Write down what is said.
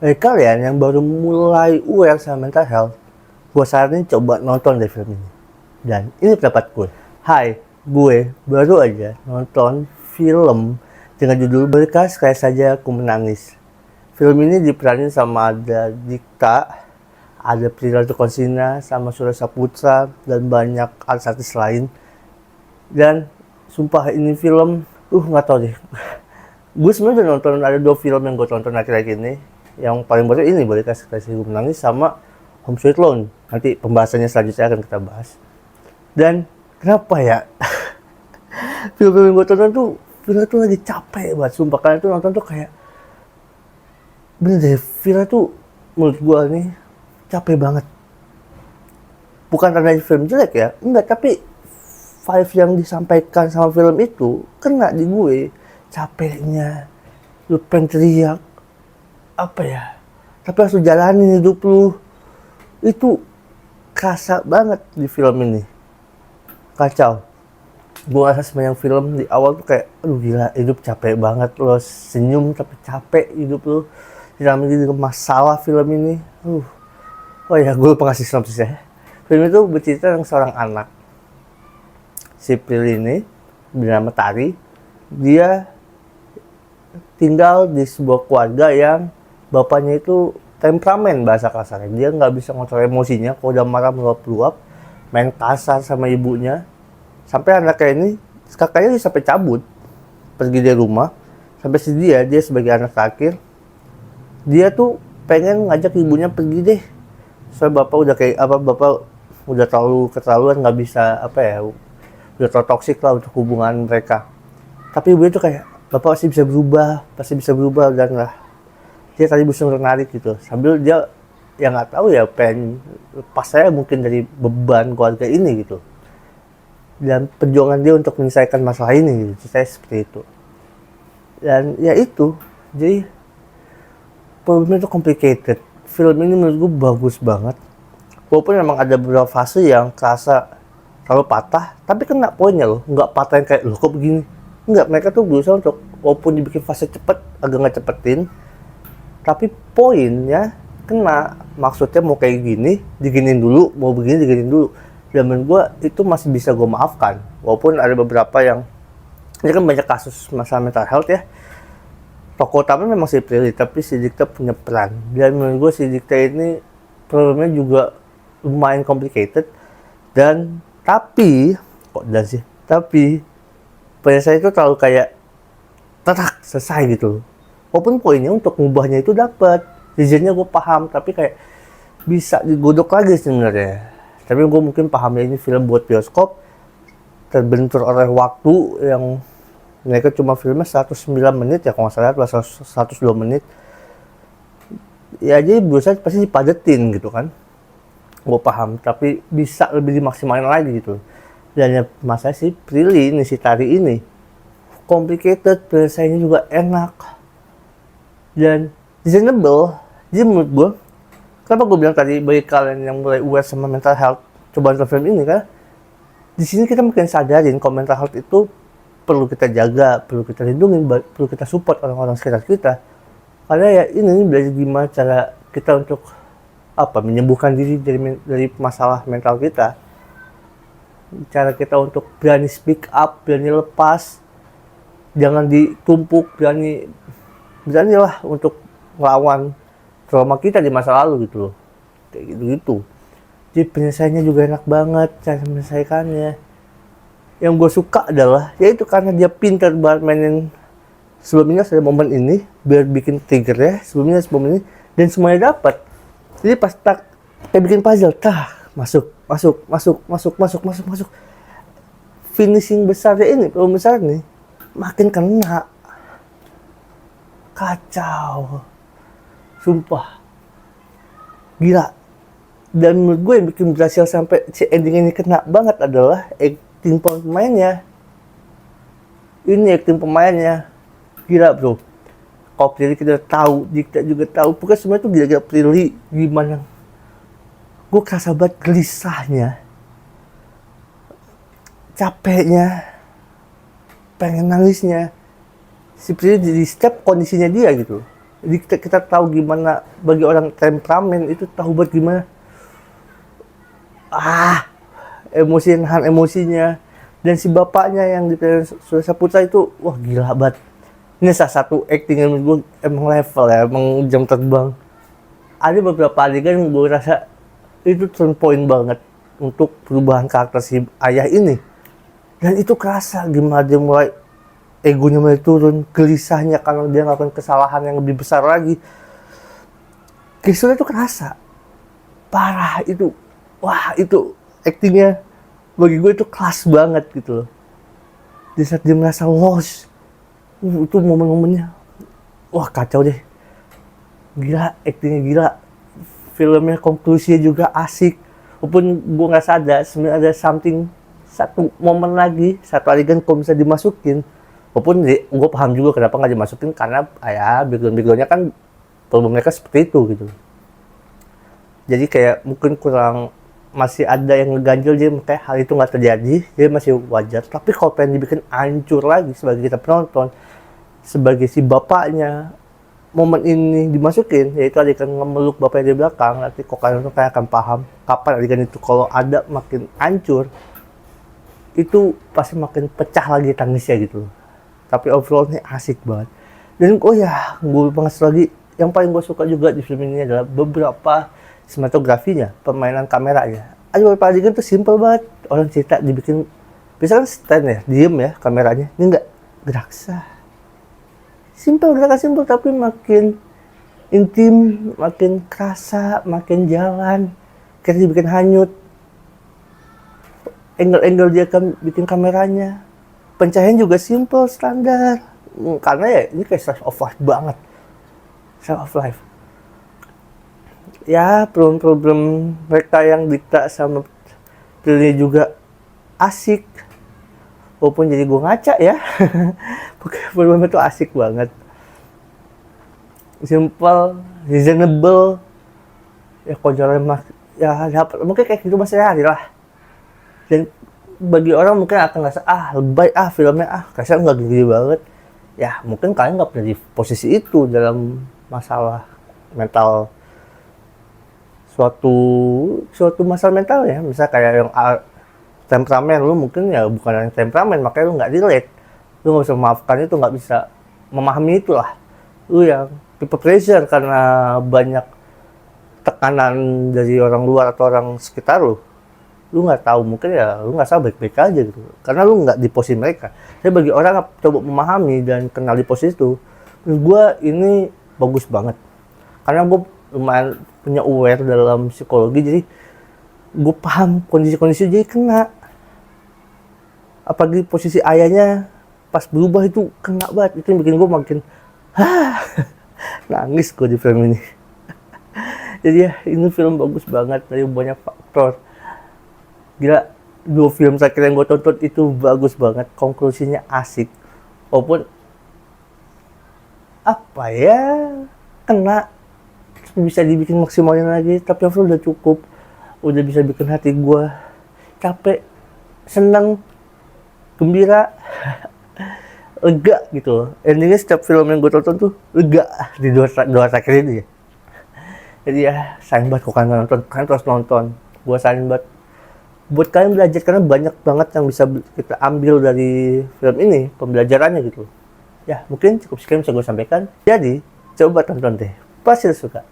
Kalian yang baru mulai aware sama mental health, gue saranin coba nonton deh film ini. Dan ini pendapat gue. Hai, gue baru aja nonton film dengan judul Berkas Kayak Saja Aku Menangis. Film ini diperanin sama ada Dikta, ada Prilly Latuconsina, sama Surya Saputra, dan banyak artis lain. Dan sumpah ini film, nggak tau deh. Gue sebenarnya udah nonton, ada 2 film yang gue tonton akhir-akhir ini. Yang paling baru ini Berkas Kayak Saja Aku Menangis sama Home Sweet Loan. Nanti pembahasannya selanjutnya akan kita bahas. Dan kenapa ya film-film yang gue tonton tuh, film tuh lagi capek banget sumpah. Kalian tuh nonton tuh kayak bener deh, film tuh menurut gue nih capek banget. Bukan karena film jelek ya, enggak, tapi vibe yang disampaikan sama film itu kena di gue. Capeknya, lu pengen teriak, apa ya, tapi harus lu jalanin hidup lu. Itu kerasa banget di film ini. Kacau. Gue rasa sepanjang film di awal tuh kayak, aduh gila, hidup capek banget. Lo senyum tapi capek hidup lo. Tidak menjadi masalah film ini. Oh ya, gue lupa ngasih sinopsis ya. Film itu bercerita tentang seorang anak. Si Prilly ini bernama Tari. Dia tinggal di sebuah keluarga yang bapaknya itu temperamen bahasa kasarnya. Dia nggak bisa ngontrol emosinya. Kalau udah marah meluap-luap, main kasar sama ibunya. Sampai anaknya ini, kakaknya sampai cabut, pergi dari rumah. Sampai dia sebagai anak terakhir, dia tuh pengen ngajak ibunya pergi deh. Soalnya bapak udah kayak apa, bapak udah terlalu keterlaluan, nggak bisa apa ya, udah terlalu toksik lah untuk hubungan mereka. Tapi ibunya tuh kayak, bapak pasti bisa berubah dan lah. Dia tadi bisa narik gitu, sambil dia yang nggak tahu ya pengen lepas saya mungkin dari beban keluarga ini gitu. Dan perjuangan dia untuk menyelesaikan masalah ini gitu. Saya seperti itu. Dan ya itu, jadi problemnya itu complicated. Film ini menurut gue bagus banget, walaupun memang ada beberapa fase yang kerasa kalau patah, tapi kena poinnya loh. Nggak patah yang kayak, loh kok begini, nggak. Mereka tuh berusaha untuk, walaupun dibikin fase cepet, agak nggak cepetin, tapi poinnya kena. Maksudnya mau kayak gini, diginin dulu, mau begini, diginin dulu. Dan menurut gue itu masih bisa gue maafkan, walaupun ada beberapa yang, ini kan banyak kasus masalah mental health ya. Tokoh utama memang si Prilly, tapi si Dikta punya peran. Dan menurut gue si Dikta ini problemnya juga lumayan complicated. Dan tapi pada saya itu terlalu kayak terak selesai gitu. Walaupun poinnya untuk mengubahnya itu dapat, reasonnya gue paham, tapi kayak bisa digodok lagi sebenarnya. Tapi gue mungkin pahamnya ini film buat bioskop, terbentur oleh waktu yang mereka cuma filmnya 109 menit ya, kalau nggak salah 102 menit. Ya jadi berusaha pasti dipadetin gitu kan. Gue paham, tapi bisa lebih dimaksimalin lagi gitu. Dan ya masalah si Prilly ini, si Tari ini complicated, penyelesaiannya juga enak dan reasonable. Jadi menurut gue, kenapa gue bilang tadi bagi kalian yang mulai aware sama mental health, coba nonton film ini kan. Di sini kita mungkin sadarin kalau mental health itu perlu kita jaga, perlu kita lindungi, perlu kita support orang-orang sekitar kita. Karena ya ini belajar gimana cara kita untuk menyembuhkan diri dari masalah mental kita. Cara kita untuk berani speak up, berani lepas, jangan ditumpuk, beranilah untuk melawan trauma kita di masa lalu gitu loh. Kayak gitu-gitu. Jadi penyelesaiannya juga enak banget cara menyelesaikannya. Yang gue suka adalah, yaitu karena dia pintar banget mainin sebelumnya ada momen ini, biar bikin triggernya sebelum ini, dan semuanya dapat. Jadi pas kayak bikin puzzle, masuk. Finishing besarnya ini, belum besar nih, makin kena. Kacau. Sumpah. Gila. Dan menurut gue yang bikin berhasil sampai si ending ini kena banget adalah acting pemainnya. Ini acting pemainnya. Gila bro. Kalau Prilly kita tahu, Dikta juga tahu. Pokoknya semua itu gila-gila Prilly. Gimana? Gue kerasa banget gelisahnya. Capeknya. Pengen nangisnya. Si Prilly di setiap kondisinya dia gitu. Jadi kita tahu gimana bagi orang temperamen itu, tahu buat gimana nahan emosinya. Dan si bapaknya yang di Surya Saputra itu wah gila banget. Ini salah satu acting yang menurut gue emang level ya, emang jam terbang. Ada beberapa adegan yang gue rasa itu turn point banget untuk perubahan karakter si ayah ini. Dan itu kerasa gimana dia mulai, egonya mulai turun, gelisahnya karena dia melakukan kesalahan yang lebih besar lagi. Kisahnya itu kerasa parah itu. Wah, itu actingnya bagi gue itu kelas banget gitu loh. Di saat dia merasa lost, itu momen-momennya wah kacau deh. Gila, actingnya gila, filmnya konklusinya juga asik. Walaupun gue nggak sadar sebenarnya ada satu momen lagi, satu adegan kalau bisa dimasukin. Walaupun gue paham juga kenapa nggak dimasukin, karena ya background-backgroundnya kan problem mereka seperti itu gitu. Jadi kayak mungkin kurang, masih ada yang ngeganjel, jadi kayak hal itu nggak terjadi, jadi masih wajar. Tapi kalau pengen dibikin hancur lagi sebagai kita penonton, sebagai si bapaknya, momen ini dimasukin, yaitu adegan ngemeluk bapaknya di belakang, nanti kok kalian tuh kayak akan paham kapan adegan itu kalau ada makin hancur, itu pasti makin pecah lagi tangisnya gitu. Tapi overall ini asik banget. Dan gue banget lagi, yang paling gue suka juga di film ini adalah beberapa sinematografinya, permainan kameranya. Ada beberapa adegan tuh simple banget, orang cerita dibikin, biasanya kan stand ya, diem ya kameranya, ini enggak, gerak sah. Simple, gerakan simple tapi makin intim, makin kerasa, makin jalan, kayak dibikin hanyut. Angle-angle dia kan bikin kameranya, pencahayaan juga simple, standar. Karena ya ini kayak slice of life banget, slice of life. Ya problem-problem mereka yang dikta sama filmnya juga asik. Walaupun jadi gue ngaca ya, film itu asik banget, simple, reasonable, ya konjolnya ya dapat, mungkin kayak gitu masih hari lah. Dan bagi orang mungkin akan ngerasa lebay filmnya kasihan nggak gini banget. Ya mungkin kalian nggak pernah di posisi itu dalam masalah mental, suatu masalah mental ya, misal kayak yang temperamen, lu mungkin ya bukan yang temperamen, makanya lu nggak relate, lu nggak bisa memaafkan itu, nggak bisa memahami itulah. Lu yang people pleasure karena banyak tekanan dari orang luar atau orang sekitar lu nggak tahu, mungkin ya lu nggak salah baik-baik aja gitu, karena lu nggak di posisi mereka. Tapi bagi orang yang coba memahami dan kenal di posisi itu, menurut gue ini bagus banget, karena gue lumayan punya aware dalam psikologi, jadi gue paham kondisi-kondisi, jadi kena. Apalagi posisi ayahnya pas berubah itu kena banget, itu yang bikin gue makin nangis gue di film ini. Jadi ya ini film bagus banget dari banyak faktor. Gila, 2 film terakhir yang gue tonton itu bagus banget, konklusinya asik. Walaupun kena, bisa dibikin maksimalin lagi, tapi overall udah cukup, udah bisa bikin hati gue capek, senang, gembira, lega gitu. Endingnya setiap film yang gue tonton tuh lega di dua terakhir ini ya. Jadi ya sayang banget kok kalian terus nonton. Gue sayang banget buat kalian belajar, karena banyak banget yang bisa kita ambil dari film ini, pembelajarannya gitu. Ya mungkin cukup sekian bisa gue sampaikan. Jadi coba tonton deh, pasti suka.